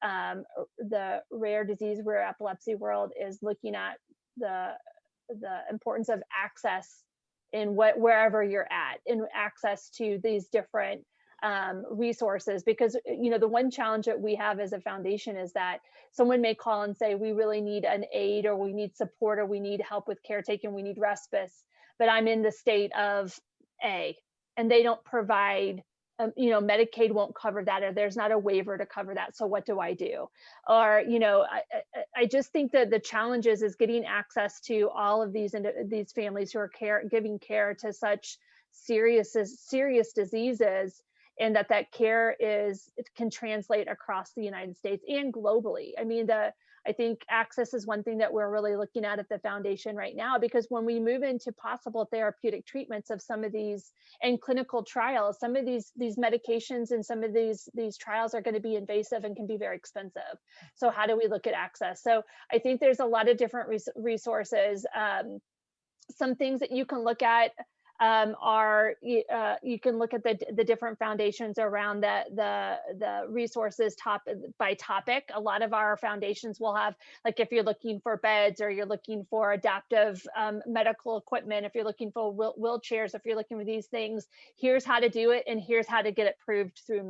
rare disease, rare epilepsy world, is looking at the importance of access in wherever you're at, and access to these different resources. Because the one challenge that we have as a foundation is that someone may call and say, we really need an aid, or we need support, or we need help with caretaking, we need respite, but I'm in the state of A, and they don't provide, Medicaid won't cover that, or there's not a waiver to cover that, so what do I do? Or I just think that the challenge is getting access to all of these families who are giving care to such serious diseases, and that care can translate across the United States and globally. I mean, I think access is one thing that we're really looking at the foundation right now, because when we move into possible therapeutic treatments of some of these, and clinical trials, some of these medications and some of these trials are going to be invasive and can be very expensive. So how do we look at access? So I think there's a lot of different resources. Some things that you can look at are you can look at the different foundations around the resources by topic. A lot of our foundations will have, like, if you're looking for beds, or you're looking for adaptive medical equipment, if you're looking for wheelchairs, if you're looking for these things, here's how to do it, and here's how to get it approved through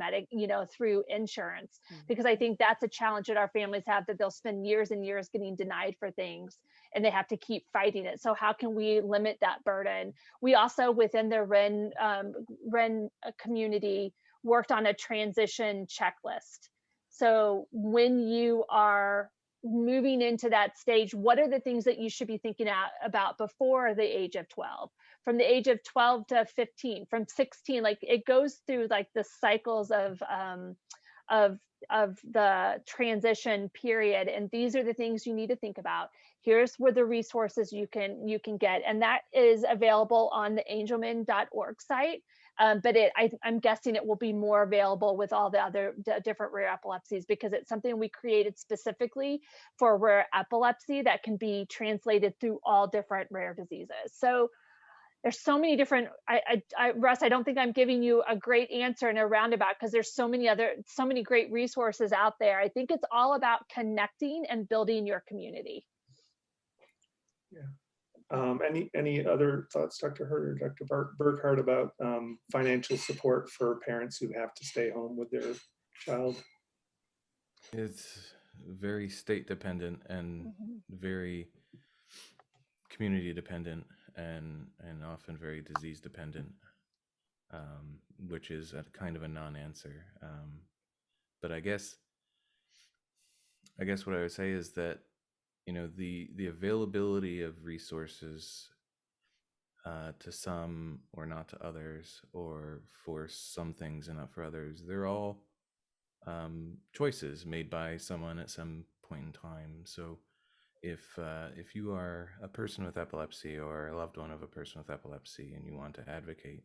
through insurance. Because I think that's a challenge that our families have, that they'll spend years and years getting denied for things. and they have to keep fighting it. So how can we limit that burden? We also, within the REN community, worked on a transition checklist. So when you are moving into that stage, what are the things that you should be thinking about before the age of 12? From the age of 12 to 15, from 16, like it goes through like the cycles of the transition period, and these are the things you need to think about. Here's where the resources you can get, and that is available on the angelman.org site. But I'm guessing it will be more available with all the other different rare epilepsies, because it's something we created specifically for rare epilepsy that can be translated through all different rare diseases. So there's so many different, Russ, I don't think I'm giving you a great answer in a roundabout, because there's so many great resources out there. I think it's all about connecting and building your community. Yeah. Any other thoughts, Dr. Hurt or Dr. Burghardt, about financial support for parents who have to stay home with their child? It's very state dependent and very community dependent, and often very disease dependent, which is a kind of a non-answer. But I guess what I would say is that, you know, the availability of resources to some or not to others, or for some things and not for others, they're all choices made by someone at some point in time. So if you are a person with epilepsy or a loved one of a person with epilepsy and you want to advocate,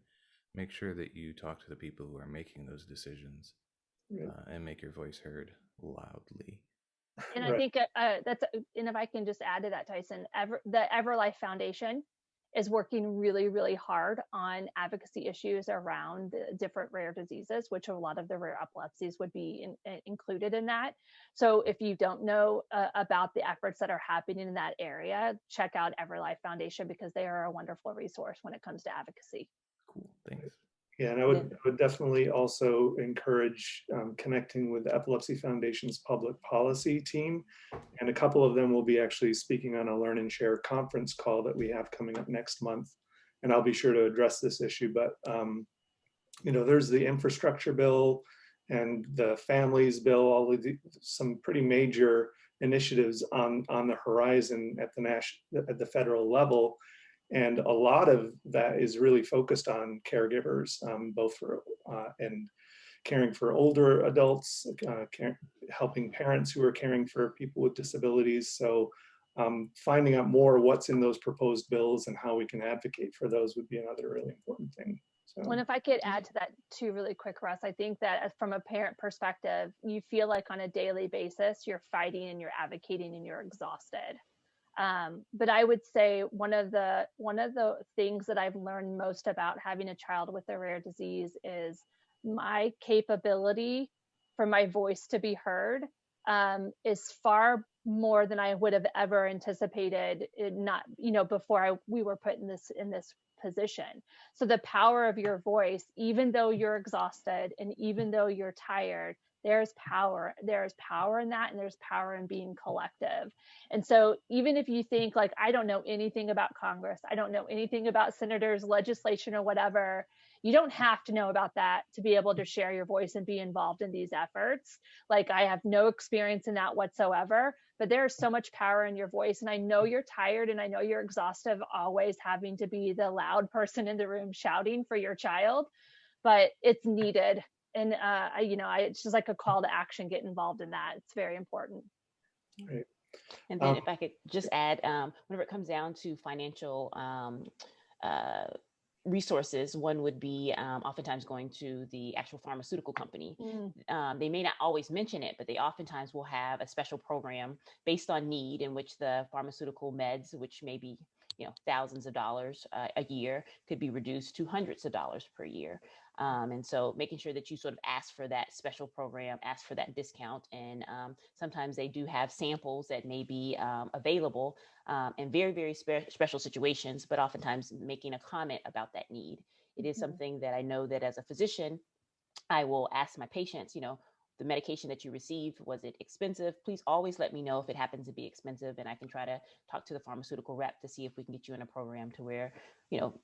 make sure that you talk to the people who are making those decisions, and make your voice heard loudly. And I think and if I can just add to that, Tyson, the EverLife Foundation is working really, really hard on advocacy issues around the different rare diseases, which a lot of the rare epilepsies would be included in that. So if you don't know about the efforts that are happening in that area, check out EverLife Foundation, because they are a wonderful resource when it comes to advocacy. Cool, thanks. Yeah, and I would definitely also encourage connecting with the Epilepsy Foundation's public policy team. And a couple of them will be actually speaking on a Learn and Share conference call that we have coming up next month. And I'll be sure to address this issue. But, you know, there's the infrastructure bill and the families bill, all of some pretty major initiatives on the horizon at the federal level. And a lot of that is really focused on caregivers, both for and caring for older adults, helping parents who are caring for people with disabilities. So finding out more what's in those proposed bills and how we can advocate for those would be another really important thing. So. And if I could add to that too, really quick, Russ, I think that from a parent perspective, you feel like on a daily basis, you're fighting and you're advocating and you're exhausted. But I would say one of the things that I've learned most about having a child with a rare disease is my capability for my voice to be heard is far more than I would have ever anticipated. Before we were put in this position. So the power of your voice, even though you're exhausted and even though you're tired, there's power in that, and there's power in being collective. And so even if you think like, I don't know anything about Congress, I don't know anything about senators, legislation, or whatever, you don't have to know about that to be able to share your voice and be involved in these efforts. Like, I have no experience in that whatsoever, but there's so much power in your voice. And I know you're tired, and I know you're exhausted, always having to be the loud person in the room shouting for your child, but it's needed. And it's just like a call to action. Get involved in that. It's very important. Right. And then if I could just add, whenever it comes down to financial resources, one would be oftentimes going to the actual pharmaceutical company. They may not always mention it, but they oftentimes will have a special program based on need, in which the pharmaceutical meds, which may be thousands of dollars a year, could be reduced to hundreds of dollars per year. And so making sure that you sort of ask for that special program, ask for that discount. And sometimes they do have samples that may be available in very, very special situations, but oftentimes making a comment about that need. It is something that I know that as a physician, I will ask my patients, the medication that you received, was it expensive? Please always let me know if it happens to be expensive, and I can try to talk to the pharmaceutical rep to see if we can get you in a program to where,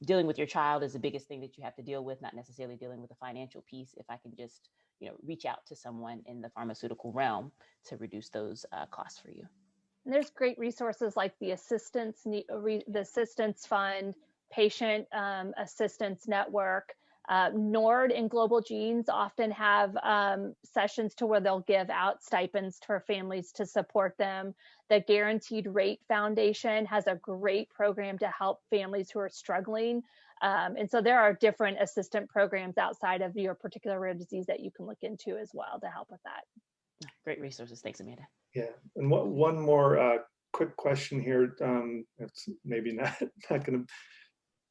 dealing with your child is the biggest thing that you have to deal with, not necessarily dealing with the financial piece. If I can just, reach out to someone in the pharmaceutical realm to reduce those costs for you. And there's great resources like the Assistance Fund, Patient Assistance Network. NORD and Global Genes often have sessions to where they'll give out stipends for families to support them. The Guaranteed Rate Foundation has a great program to help families who are struggling. And so there are different assistant programs outside of your particular rare disease that you can look into as well to help with that. Great resources. Thanks, Amanda. Yeah, and one more quick question here. It's maybe not going to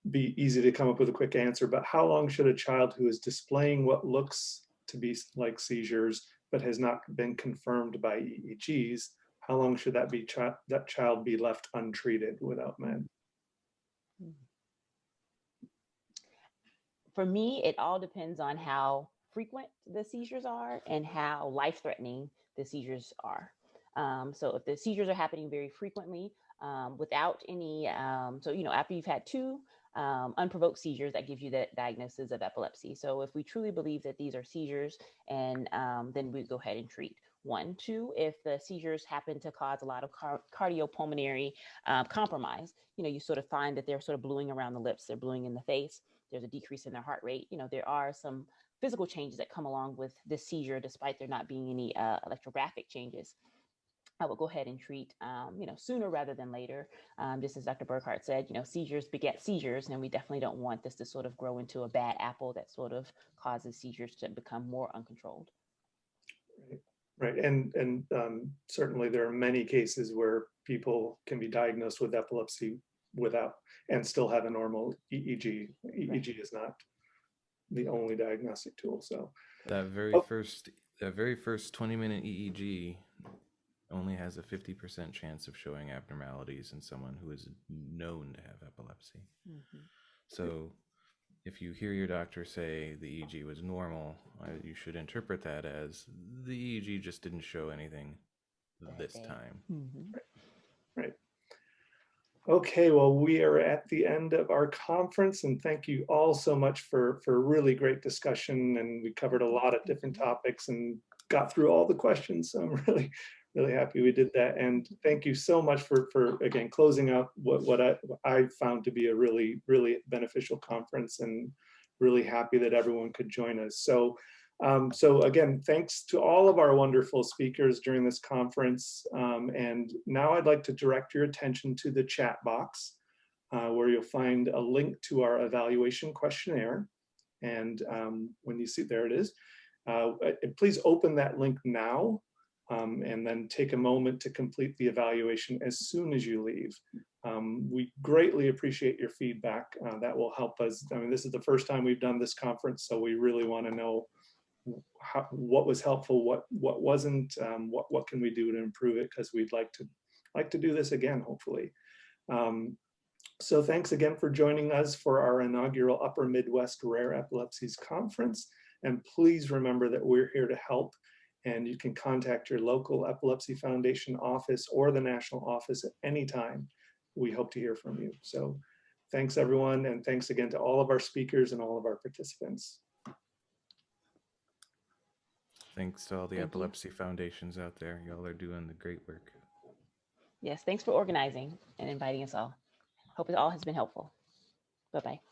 be easy to come up with a quick answer, but how long should a child who is displaying what looks to be like seizures but has not been confirmed by EEGs, how long should that child be left untreated without med? For me, it all depends on how frequent the seizures are and how life-threatening the seizures are. So if the seizures are happening very frequently without any, after you've had 2 unprovoked seizures, that gives you the diagnosis of epilepsy. So if we truly believe that these are seizures, and then we go ahead and treat. 1, 2, if the seizures happen to cause a lot of cardiopulmonary compromise, you sort of find that they're sort of bluing around the lips, they're bluing in the face, there's a decrease in their heart rate. There are some physical changes that come along with this seizure, despite there not being any electrographic changes. I will go ahead and treat, sooner rather than later. Just as Dr. Burghardt said, seizures beget seizures, and we definitely don't want this to sort of grow into a bad apple that sort of causes seizures to become more uncontrolled. Right, and certainly there are many cases where people can be diagnosed with epilepsy without and still have a normal EEG. EEG is not the only diagnostic tool. So that very first 20-minute EEG only has a 50% chance of showing abnormalities in someone who is known to have epilepsy. Mm-hmm. So if you hear your doctor say the EEG was normal, you should interpret that as the EEG just didn't show anything this time. Mm-hmm. Right. Okay, well, we are at the end of our conference, and thank you all so much for a really great discussion. And we covered a lot of different topics and got through all the questions. So I'm really happy we did that. And thank you so much for again, closing out what I found to be a really, really beneficial conference, and really happy that everyone could join us. So again, thanks to all of our wonderful speakers during this conference. And now I'd like to direct your attention to the chat box, where you'll find a link to our evaluation questionnaire. And when you see, there it is, please open that link now. And then take a moment to complete the evaluation as soon as you leave. We greatly appreciate your feedback. That will help us. I mean, this is the first time we've done this conference, so we really want to know what was helpful, what wasn't, what can we do to improve it, because we'd like to do this again, hopefully. So thanks again for joining us for our inaugural Upper Midwest Rare Epilepsies Conference. And please remember that we're here to help. And you can contact your local Epilepsy Foundation office or the national office at any time. We hope to hear from you. So thanks, everyone. And thanks again to all of our speakers and all of our participants. Thanks to all the epilepsy foundations out there. Y'all are doing the great work. Yes, thanks for organizing and inviting us all. Hope it all has been helpful. Bye-bye.